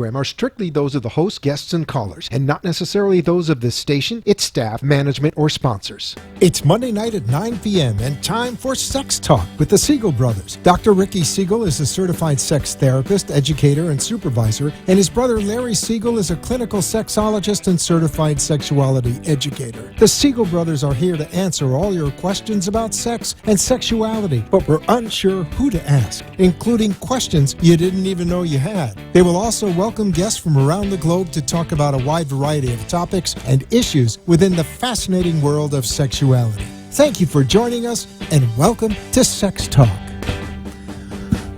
program are strictly those of the host, guests, and callers, and not necessarily those of this station, its staff, management, or sponsors. It's Monday night at 9 p.m. and time for Sex Talk with the Siegel Brothers. Dr. Ricky Siegel is a certified sex therapist, educator, and supervisor, and his brother Larry Siegel is a clinical sexologist and certified sexuality educator. The Siegel Brothers are here to answer all your questions about sex and sexuality, but we're unsure who to ask, including questions you didn't even know you had. They will also welcome guests from around the globe to talk about a wide variety of topics and issues within the fascinating world of sexuality. Thank you for joining us, and welcome to Sex Talk.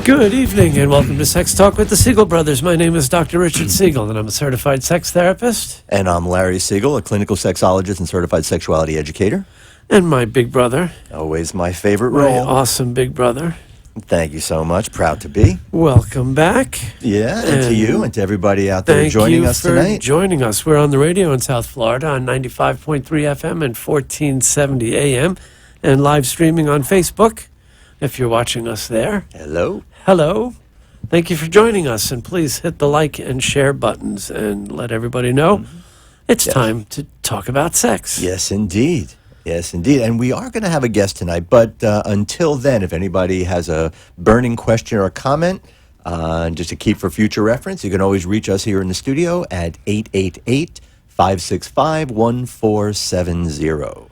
Good evening, and welcome to Sex Talk with the Siegel Brothers. My name is Dr. Richard Siegel, and I'm a certified sex therapist. And I'm Larry Siegel, a clinical sexologist and certified sexuality educator. And my big brother. Always my favorite My role. awesome big brother. Thank you so much. Proud to be. Welcome back. Yeah, and to you and to everybody out there joining us tonight. Thank you for joining us. We're on the radio in South Florida on 95.3 FM and 1470 AM, and live streaming on Facebook if you're watching us there. Hello. Hello. Thank you for joining us, and please hit the like and share buttons and let everybody know it's time to talk about sex. Yes, indeed. Yes, indeed. And we are going to have a guest tonight, but until then, if anybody has a burning question or a comment, just to keep for future reference, you can always reach us here in the studio at 888-565-1470. All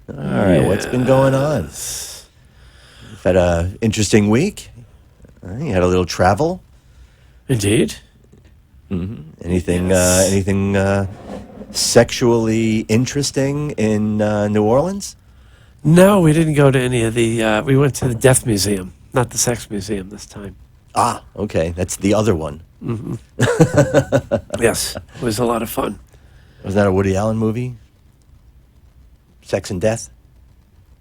right, what's been going on? You've had an interesting week. You had a little travel. Indeed. Mm-hmm. Anything sexually interesting in New Orleans? No, we didn't go to any of the... we went to the Death Museum, not the Sex Museum this time. Ah, okay. That's the other one. Mm-hmm. Yes, it was a lot of fun. Was that a Woody Allen movie? Sex and Death?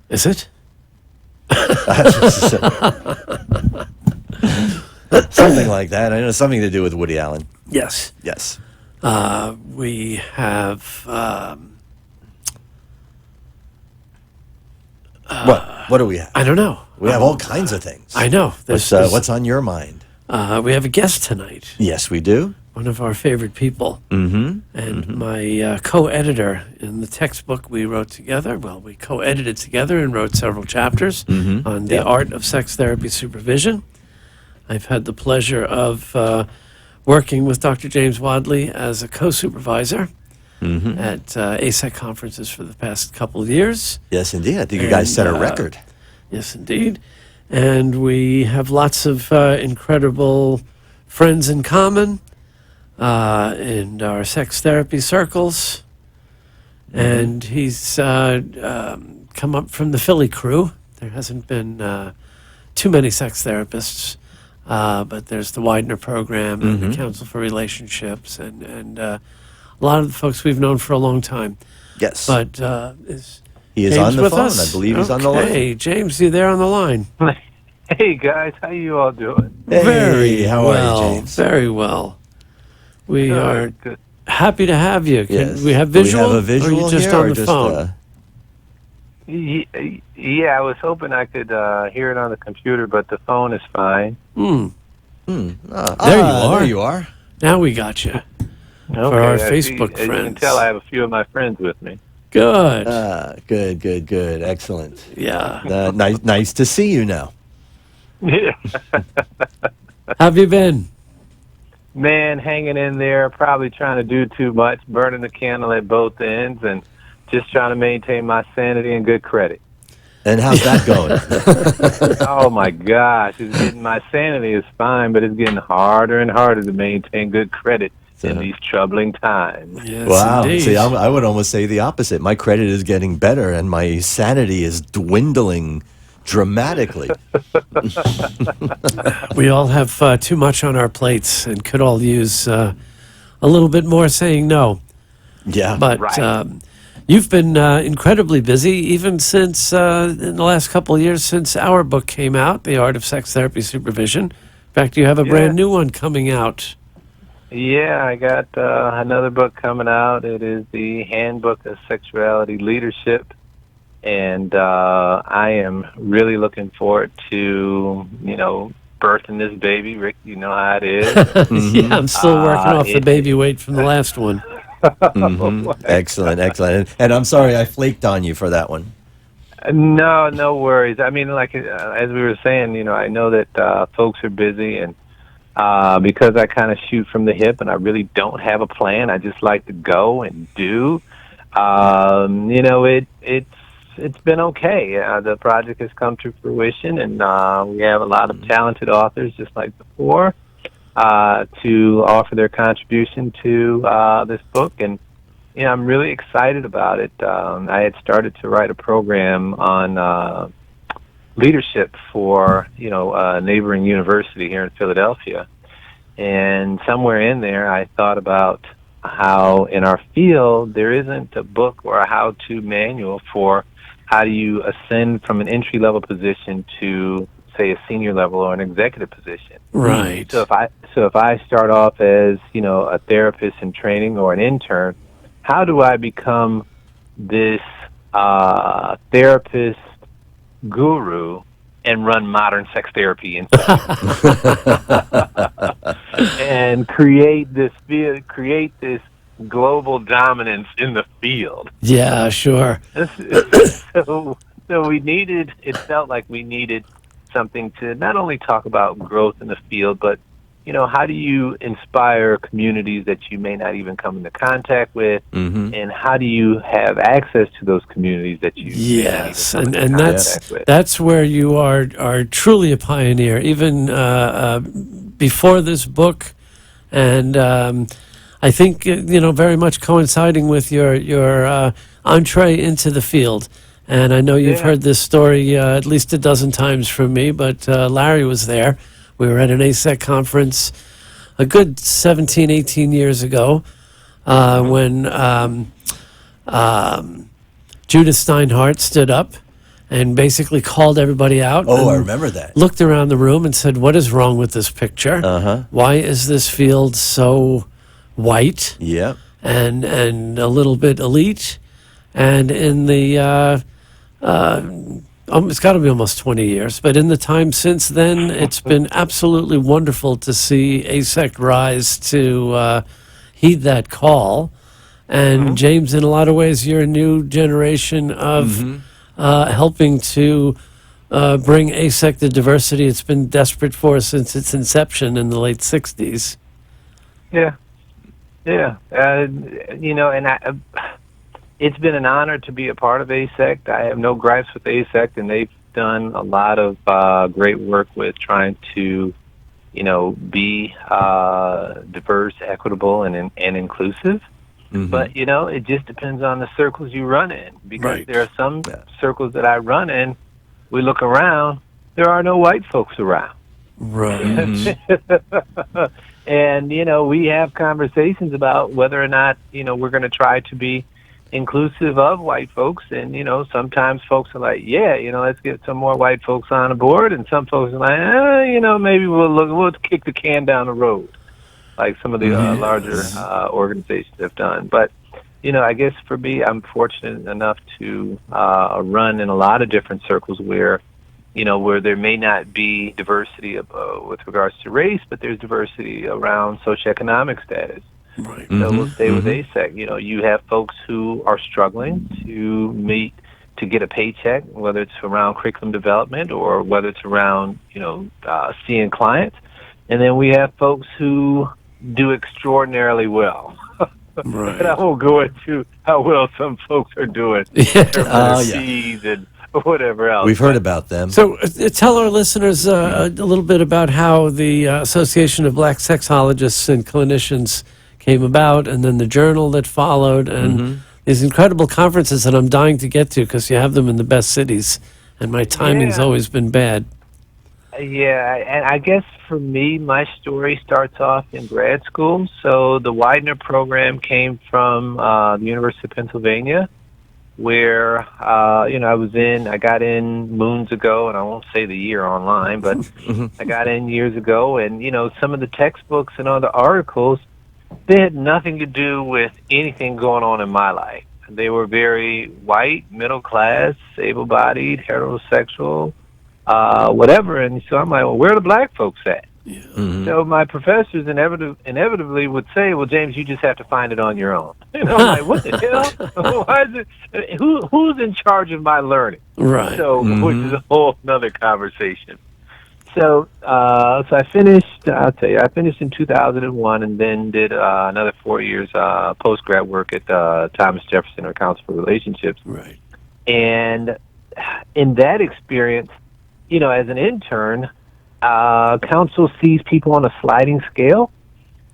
Is it? Something like that. I know something to do with Woody Allen. Yes. Yes. We have... What do we have? I don't know. We have all kinds of things. I know. What's on your mind? We have a guest tonight. Yes, we do. One of our favorite people. Mm-hmm. And my co-editor in the textbook we wrote together. Well, we co-edited together and wrote several chapters on the art of sex therapy supervision. I've had the pleasure of working with Dr. James Wadley as a co-supervisor at ASEC conferences for the past couple of years. Yes, indeed. I think you guys set a record. Yes, indeed. And we have lots of incredible friends in common in our sex therapy circles. And he's come up from the Philly crew. There hasn't been too many sex therapists. But there's the Widener program and the Council for Relationships and a lot of the folks we've known for a long time. Yes. But he is James on the with phone. us? I believe he's on the line. Hey, James, you there on the line? Hey, guys. How you all doing? Hey, how are you, James? Very well. We are good. happy to have you. Can Yes. we have Do we visual? have a visual or are you just here, on or the just, phone? Yeah, I was hoping I could hear it on the computer, but the phone is fine. There There you are. Now we got you. Okay, For our I see- Facebook as you can friends. tell, I have a few of my friends with me. Good. Good. Excellent. Yeah. Nice to see you now. Yeah. Have you been? Man, hanging in there, probably trying to do too much, burning the candle at both ends, and just trying to maintain my sanity and good credit. And how's that going? Oh, my gosh. My sanity is fine, but it's getting harder and harder to maintain good credit in these troubling times. Yes, Wow. indeed. See, I would almost say the opposite. My credit is getting better, and my sanity is dwindling dramatically. We all have too much on our plates and could all use a little bit more saying no. Yeah. But Right. you've been incredibly busy, even since in the last couple of years since our book came out, The Art of Sex Therapy Supervision. In fact, you have a brand new one coming out. Yeah, I got another book coming out. It is the Handbook of Sexuality Leadership. And I am really looking forward to, birthing this baby, Rick. You know how it is. Yeah, I'm still working off the it- baby weight from the last one. Excellent, excellent. And I'm sorry I flaked on you for that one. No, no worries. I mean, like as we were saying, I know that folks are busy, and because I kind of shoot from the hip, and I really don't have a plan. I just like to go and do. It's been okay. The project has come to fruition, and we have a lot of talented authors, just like before, to offer their contribution to this book. And I'm really excited about it. I had started to write a program on leadership for a neighboring university here in Philadelphia, and somewhere in there I thought about how in our field there isn't a book or a how-to manual for how do you ascend from an entry-level position to, say, a senior level or an executive position. Right. So if I start off as a therapist in training or an intern, how do I become this therapist guru and run modern sex therapy and create this global dominance in the field? Yeah, sure. So it felt like we needed something to not only talk about growth in the field, but how do you inspire communities that you may not even come into contact with, and how do you have access to those communities that you yes, may not even come and into contact with? that's where you are truly a pioneer. Even before this book, and I think very much coinciding with your entree into the field. And I know you've heard this story at least a dozen times from me, but Larry was there. We were at an ASEC conference a good 17, 18 years ago when Judith Steinhardt stood up and basically called everybody out. Oh, I remember that. Looked around the room and said, "What is wrong with this picture? Why is this field so white Yeah. and a little bit elite?" And in the it's got to be almost 20 years, but in the time since then, it's been absolutely wonderful to see ASEC rise to heed that call. And James, in a lot of ways, you're a new generation of helping to bring ASEC the diversity it's been desperate for since its inception in the late 60s. Yeah. It's been an honor to be a part of ASEC. I have no gripes with ASEC, and they've done a lot of great work with trying to, be diverse, equitable, and inclusive. But, it just depends on the circles you run in, because there are some circles that I run in, we look around, there are no white folks around. Right. And, we have conversations about whether or not, we're going to try to be inclusive of white folks. And, sometimes folks are like, let's get some more white folks on board. And some folks are like, maybe we'll kick the can down the road, like some of the larger organizations have done. But, I guess for me, I'm fortunate enough to run in a lot of different circles where there may not be diversity with regards to race, but there's diversity around socioeconomic status. Right. So we'll stay with ASEC. You have folks who are struggling to get a paycheck, whether it's around curriculum development or whether it's around, seeing clients. And then we have folks who do extraordinarily well. Right. And I won't go into how well some folks are doing fees and whatever else. We've heard about them. So tell our listeners a little bit about how the Association of Black Sexologists and Clinicians came about, and then the journal that followed, and these incredible conferences that I'm dying to get to because you have them in the best cities, and my timing's always been bad. Yeah, and I guess for me, my story starts off in grad school. So the Widener program came from the University of Pennsylvania, where, I got in moons ago, and I won't say the year online, but I got in years ago, and, some of the textbooks and other articles, they had nothing to do with anything going on in my life. They were very white, middle class, able-bodied, heterosexual, whatever. And so I'm like, well, where are the black folks at? Mhm. So my professors inevitably would say, well, James, you just have to find it on your own. And I'm like, what the hell? Why is it? Who's in charge of my learning? Right. So, which is a whole another conversation. So I finished. I'll tell you, I finished in 2001, and then did another 4 years post grad work at Thomas Jefferson or Council for Relationships. Right. And in that experience, as an intern, council sees people on a sliding scale,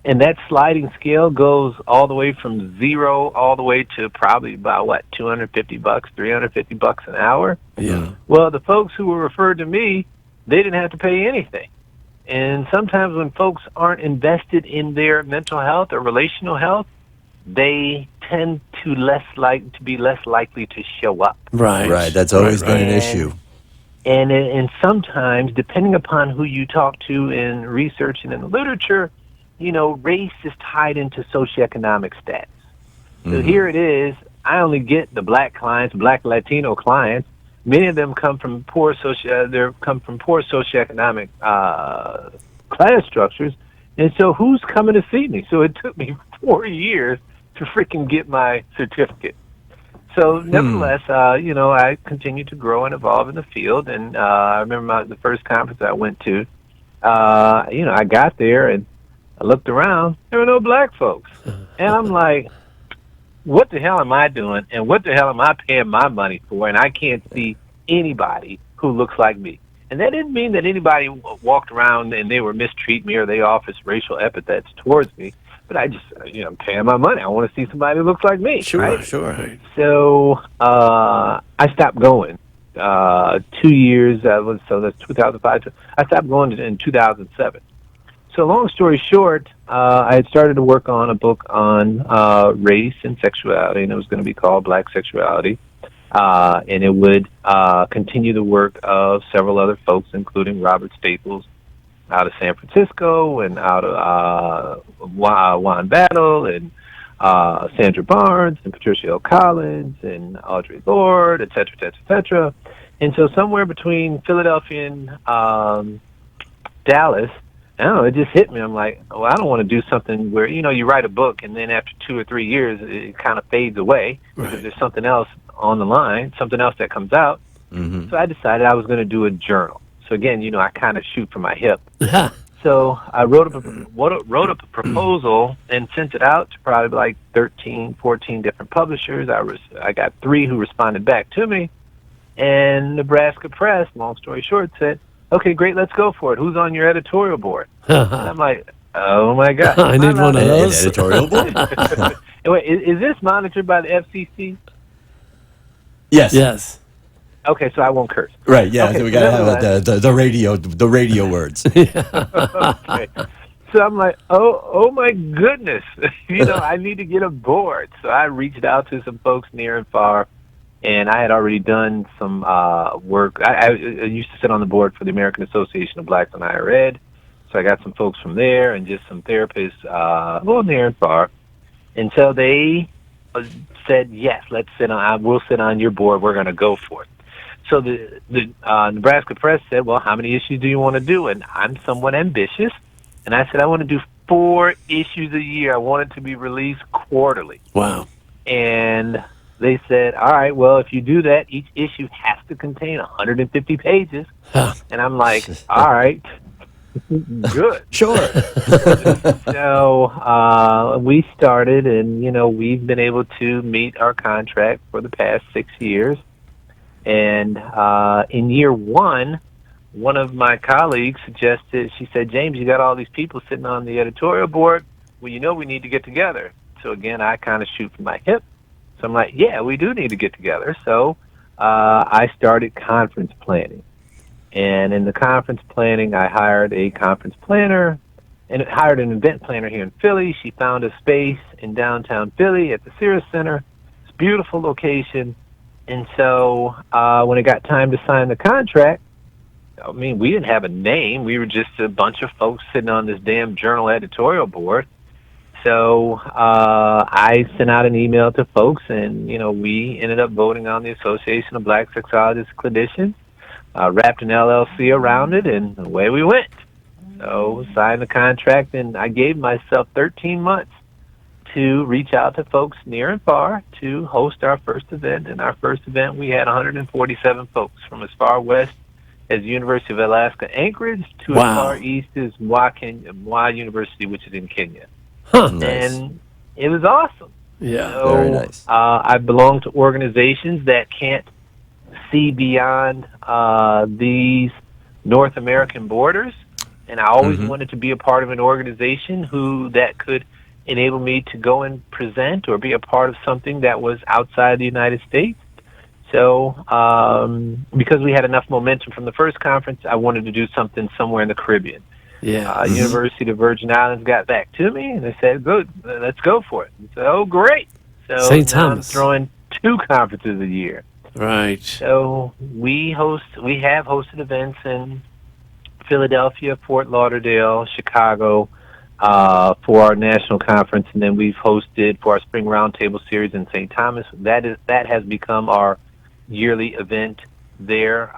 and that sliding scale goes all the way from zero all the way to probably about $250, $350 an hour. Yeah. Well, the folks who were referred to me, they didn't have to pay anything. And sometimes when folks aren't invested in their mental health or relational health, they tend to be less likely to show up. Right. Right. That's always been an And- issue. And sometimes, depending upon who you talk to in research and in the literature, race is tied into socioeconomic status. So here it is. I only get the black clients, black Latino clients. Many of them come from poor socioeconomic class structures, and so who's coming to see me? So it took me 4 years to freaking get my certificate. So nevertheless, I continued to grow and evolve in the field, and I remember the first conference I went to. I got there and I looked around. There were no black folks, and I'm like, what the hell am I doing, and what the hell am I paying my money for, and I can't see anybody who looks like me. And that didn't mean that anybody walked around and they were mistreating me or they offered racial epithets towards me, but I just, I'm paying my money. I want to see somebody who looks like me. Sure. Right? Sure. Right. So I stopped going. 2 years, so that's 2005. I stopped going in 2007. So long story short, I had started to work on a book on race and sexuality, and it was going to be called Black Sexuality. And it would continue the work of several other folks, including Robert Staples out of San Francisco, and out of Juan Battle, and Sandra Barnes, and Patricia L. Collins, and Audre Lorde, et cetera, et cetera, et cetera. And so somewhere between Philadelphia and Dallas, I don't know, it just hit me. I'm like, well, I don't want to do something where, you write a book and then after 2 or 3 years, it kind of fades away because there's something else on the line, something else that comes out. So I decided I was going to do a journal. So again, I kind of shoot from my hip. So I wrote up a proposal and sent it out to probably like 13, 14 different publishers. I got 3 who responded back to me. And Nebraska Press, long story short, said, okay, great, let's go for it. Who's on your editorial board? And I'm like, oh, my God. I need one of those. An editorial board? Wait, is this monitored by the FCC? Yes. Yes. Okay, so I won't curse. Right. Yeah. Okay, So we got to have the radio words. Okay. So I'm like, oh my goodness. I need to get a board. So I reached out to some folks near and far, and I had already done some work. I used to sit on the board for the American Association of Blacks in Higher Ed. So I got some folks from there and just some therapists, near and far. And so they said, yes, we'll sit on your board. We're going to go for it. So the Nebraska Press said, well, how many issues do you want to do? And I'm somewhat ambitious. And I said, I want to do 4 issues a year. I want it to be released quarterly. Wow. And they said, all right, well, if you do that, each issue has to contain 150 pages. And I'm like, all right, good. Sure. So we started, and, we've been able to meet our contract for the past 6 years. And in year one of my colleagues suggested, she said, James, you got all these people sitting on the editorial board. Well, we need to get together. So again, I kind of shoot from my hip. So I'm like, yeah, we do need to get together. So I started conference planning. And in the conference planning, I hired a conference planner and hired an event planner here in Philly. She found a space in downtown Philly at the Cirrus Center. It's a beautiful location. And so when it got time to sign the contract, we didn't have a name. We were just a bunch of folks sitting on this damn journal editorial board. So I sent out an email to folks, and, we ended up voting on the Association of Black Sexologists Clinicians. wrapped an LLC around it, and away we went. So signed the contract, and I gave myself 13 months to reach out to folks near and far to host our first event. And our first event, we had 147 folks from as far west as the University of Alaska Anchorage to as far east as Moi University, which is in Kenya. Huh. Nice. And it was awesome. Yeah. So, Very nice. I belong to organizations that can't see beyond these North American borders, and I always wanted to be a part of an organization that could enable me to go and present or be a part of something that was outside the United States. So, because we had enough momentum from the first conference, I wanted to do something somewhere in the Caribbean. Yeah. University of the Virgin Islands got back to me, and they said, "Good, let's go for it." And so, oh, great! So St. now I'm Thomas. throwing 2 conferences a year. Right. So we have hosted events in Philadelphia, Fort Lauderdale, Chicago for our national conference, and then we've hosted for our spring roundtable series in St. Thomas. That has become our yearly event there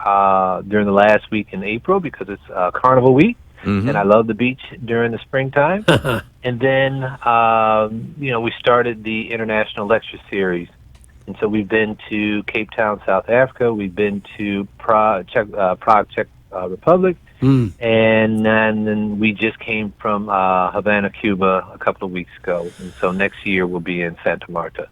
during the last week in April because it's Carnival Week. And I love the beach during the springtime. And then, we started the International Lecture Series. And so we've been to Cape Town, South Africa. We've been to Prague, Czech Republic. And then we just came from Havana, Cuba a couple of weeks ago. And so next year we'll be in Santa Marta.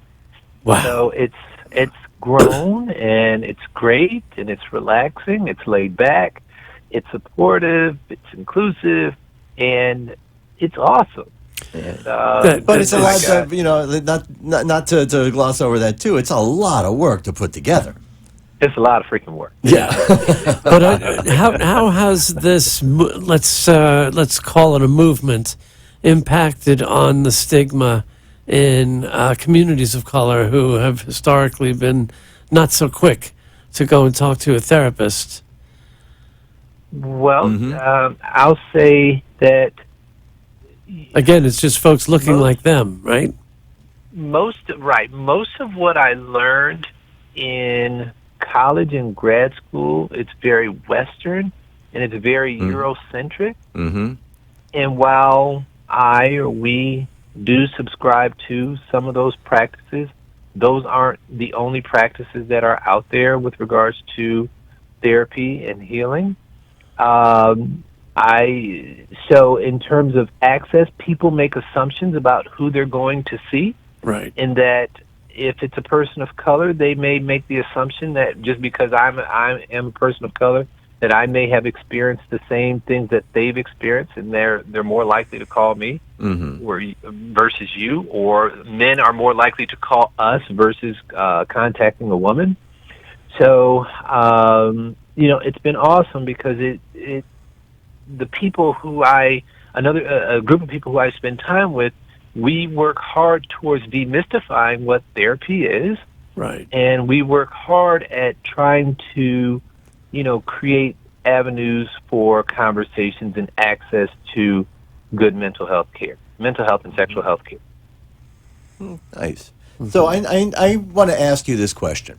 Wow. So it's grown, and it's great, and it's relaxing, it's laid back. It's supportive, it's inclusive, and it's awesome. And, but it's a lot of, not to gloss over that too, it's a lot of work to put together. It's a lot of freaking work. Yeah. But how has this, let's call it a movement, impacted on the stigma in communities of color who have historically been not so quick to go and talk to a therapist? Well, I'll say that... Again, it's just folks looking like them, right? Most of what I learned in college and grad school, it's very Western, and it's very Eurocentric. And while we do subscribe to some of those practices, those aren't the only practices that are out there with regards to therapy and healing. So in terms of access, people make assumptions about who they're going to see. Right. And that if it's a person of color, they may make the assumption that just because I am a person of color, that I may have experienced the same things that they've experienced, and they're more likely to call me versus you, or men are more likely to call us versus contacting a woman. So, it's been awesome because the people who a group of people who I spend time with, we work hard towards demystifying what therapy is. Right. And we work hard at trying to, create avenues for conversations and access to good mental health and sexual health care. Nice. So I want to ask you this question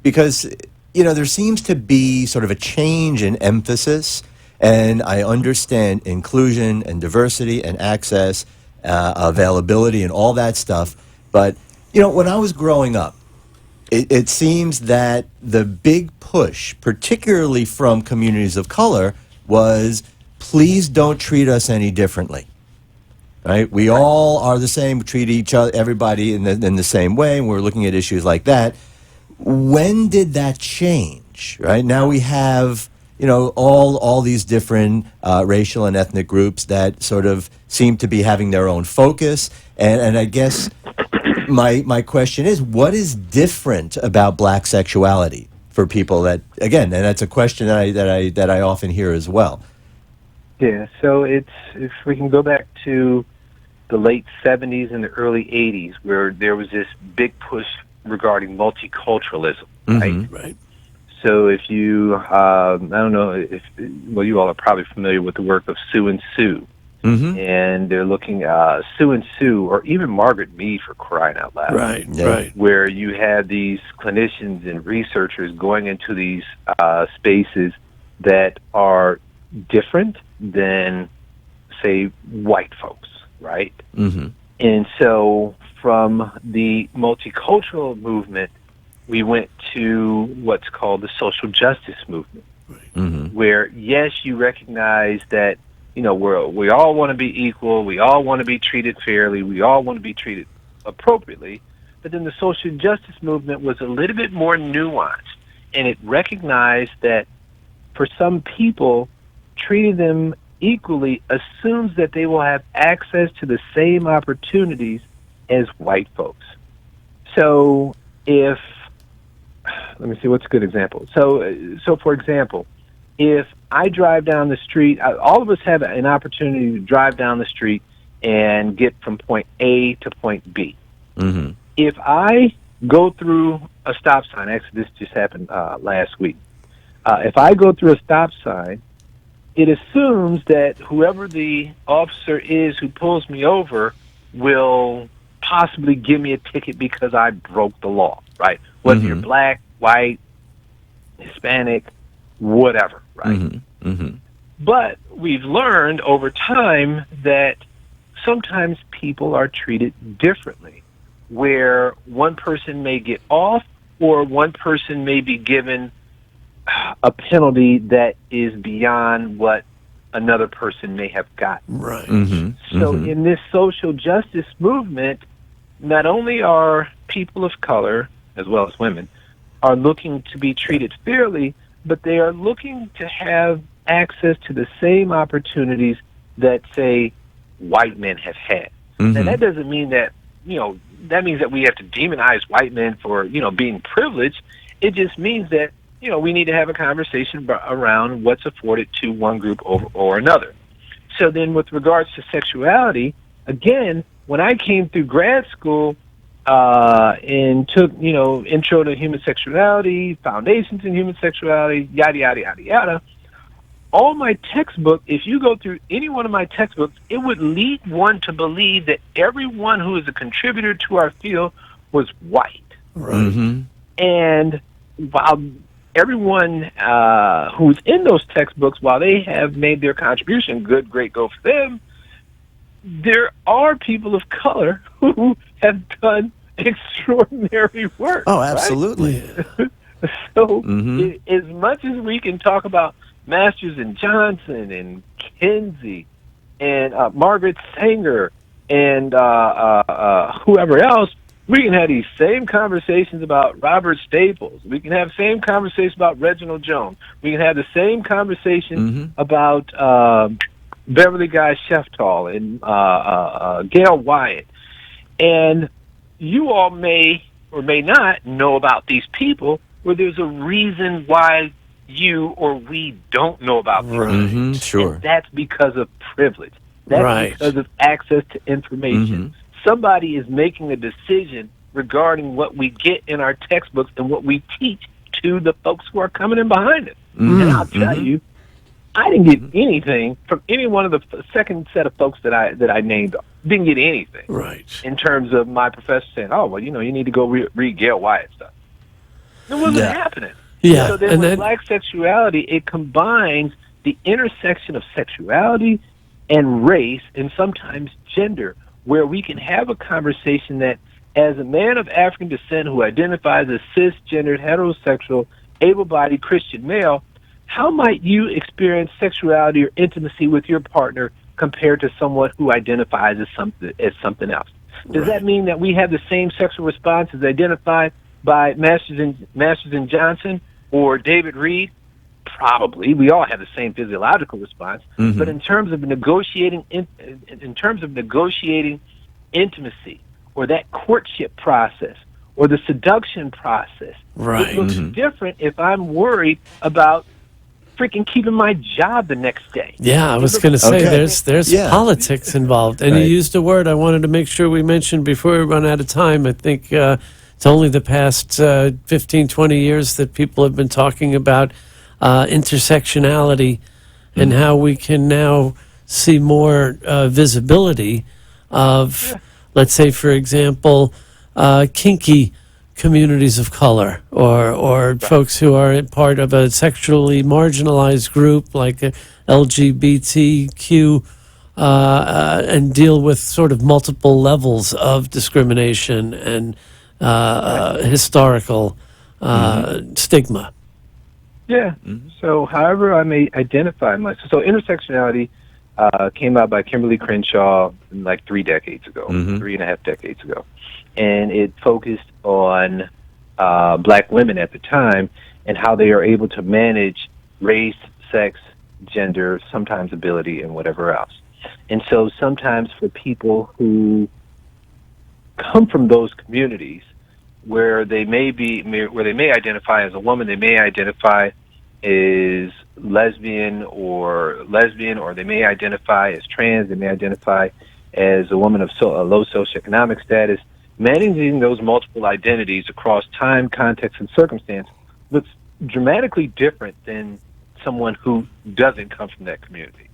because, there seems to be sort of a change in emphasis, and I understand inclusion and diversity and access, availability and all that stuff. But, when I was growing up, it seems that the big push, particularly from communities of color, was please don't treat us any differently. Right? We all are the same. We treat everybody in the same way, and we're looking at issues like that. When did that change? Right? Now we have, all these different racial and ethnic groups that sort of seem to be having their own focus. And I guess my question is, what is different about black sexuality for people that, again, and that's a question that I often hear as well. Yeah, so if we can go back to the late 70s and the early 80s, where there was this big push regarding multiculturalism, right? Right. So if you, I don't know you all are probably familiar with the work of Sue and Sue. and they're looking Sue and Sue, or even Margaret Mead, for crying out loud. Right, Yeah. right. Where you have these clinicians and researchers going into these spaces that are different than, say, white folks, right? Mm-hmm. And so from the multicultural movement, we went to what's called the social justice movement, where, yes, you recognize that, you know, we all want to be equal, we all want to be treated fairly, we all want to be treated appropriately, but then the social justice movement was a little bit more nuanced, and it recognized that for some people, treating them equally assumes that they will have access to the same opportunities as white folks. So if, let me see, what's a good example? So for example, if I drive down the street, all of us have an opportunity to drive down the street and get from point A to point B. Mm-hmm. If I go through a stop sign, actually this just happened last week. If I go through a stop sign, it assumes that whoever the officer is who pulls me over will possibly give me a ticket because I broke the law, right? Whether you're black, white, Hispanic, whatever, right? Mm-hmm. Mm-hmm. But we've learned over time that sometimes people are treated differently, where one person may get off or one person may be given a penalty that is beyond what another person may have gotten. Right. Mm-hmm. So in this social justice movement, not only are people of color, as well as women, are looking to be treated fairly, but they are looking to have access to the same opportunities that, say, white men have had. Mm-hmm. And that doesn't mean that, you know, that means that we have to demonize white men for, you know, being privileged. It just means that, you know, we need to have a conversation around what's afforded to one group or another. So then with regards to sexuality, again, when I came through grad school and took, you know, intro to human sexuality, foundations in human sexuality, yada, yada, yada, yada, all my textbook, if you go through any one of my textbooks, it would lead one to believe that everyone who is a contributor to our field was white. Right. Mm-hmm. And while everyone who's in those textbooks, while they have made their contribution, good, great, go for them, there are people of color who have done extraordinary work. Oh, right? absolutely. So as much as we can talk about Masters and Johnson and Kinsey and Margaret Sanger and whoever else, we can have these same conversations about Robert Staples. We can have the same conversations about Reginald Jones. We can have the same conversation about Beverly Guy Sheftall and Gail Wyatt. And you all may or may not know about these people where there's a reason why you or we don't know about them. Right. Sure. And that's because of privilege. That's Right. because of access to information. Somebody is making a decision regarding what we get in our textbooks and what we teach to the folks who are coming in behind us. And I'll tell you, I didn't get anything from any one of the second set of folks that I named. Didn't get anything. Right. In terms of my professor saying, "Oh, well, you know, you need to go read Gail Wyatt stuff." It wasn't happening. Yeah. So then And with then, black sexuality, it combines the intersection of sexuality and race and sometimes gender, where we can have a conversation that, as a man of African descent who identifies as cisgendered, heterosexual, able-bodied Christian male, how might you experience sexuality or intimacy with your partner compared to someone who identifies as something else? Does that mean that we have the same sexual response as identified by Masters and Johnson or David Reed? Probably. We all have the same physiological response. But in terms of negotiating intimacy or that courtship process or the seduction process, Right. it looks different if I'm worried about freaking keeping my job the next day. yeah, I was going to say Okay. there's Yeah. politics involved. And Right. you used a word I wanted to make sure we mentioned before we run out of time. I think it's only the past 15, 20 years that people have been talking about intersectionality and how we can now see more visibility of, let's say, for example, kinky communities of color, or folks who are part of a sexually marginalized group like LGBTQ, and deal with sort of multiple levels of discrimination and historical stigma. Yeah. So, however I may identify myself, so intersectionality came out by Kimberly Crenshaw like 3 decades ago, 3.5 decades ago, and it focused on black women at the time and how they are able to manage race, sex, gender, sometimes ability, and whatever else. And so, sometimes for people who come from those communities, where they may identify as a woman, they may identify as lesbian, or they may identify as trans, they may identify as a woman of a low socioeconomic status. Managing those multiple identities across time, context, and circumstance looks dramatically different than someone who doesn't come from that community.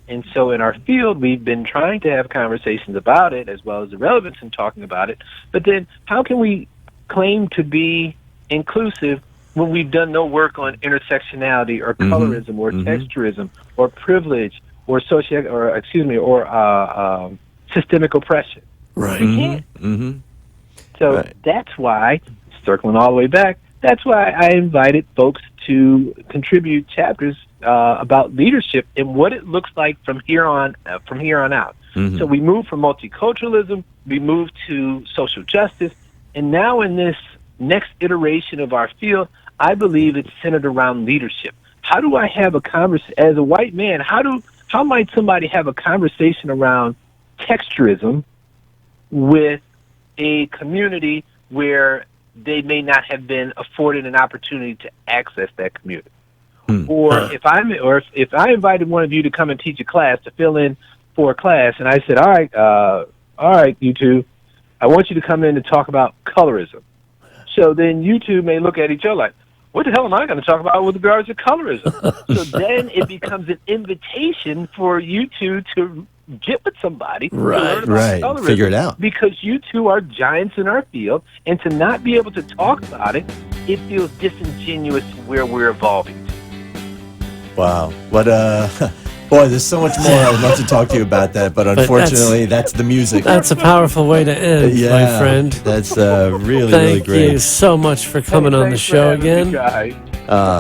And so in our field, we've been trying to have conversations about it, as well as the relevance in talking about it. But then how can we claim to be inclusive when we've done no work on intersectionality or colorism or texturism or privilege or systemic oppression? Right. We can't. So that's why, circling all the way back, that's why I invited folks to contribute chapters about leadership and what it looks like from here on out. So we moved from multiculturalism, we moved to social justice, and now in this next iteration of our field, I believe it's centered around leadership. How do I have a conversation as a white man? How might somebody have a conversation around texturism with a community where they may not have been afforded an opportunity to access that community? Or if I invited one of you to come and teach a class, to fill in for a class, and I said, all right, you two, I want you to come in and talk about colorism. So then you two may look at each other like, what the hell am I going to talk about with regards to colorism? So then it becomes an invitation for you two to get with somebody to learn about colorism, figure it out. Because you two are giants in our field, and to not be able to talk about it, it feels disingenuous to where we're evolving to. Wow. What boy, there's so much more I'd love to talk to you about that, but unfortunately, that's the music. That's a powerful way to end, my friend. That's really Thank great. you so much for coming on the show again.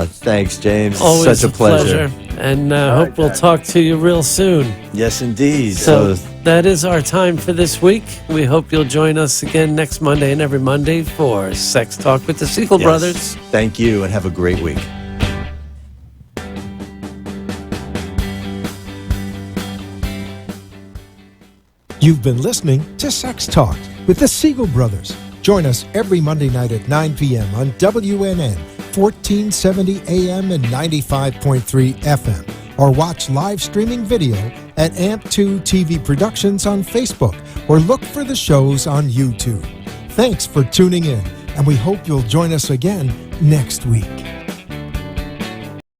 Thanks, James. Always Such a pleasure. And hope we'll talk to you real soon. Yes, indeed. So that is our time for this week. We hope you'll join us again next Monday and every Monday for Sex Talk with the Siegel Brothers. Thank you, and have a great week. You've been listening to Sex Talk with the Siegel Brothers. Join us every Monday night at 9 p.m. on WNN, 1470 AM and 95.3 FM. Or watch live streaming video at AMP2 TV Productions on Facebook, or look for the shows on YouTube. Thanks for tuning in, and we hope you'll join us again next week.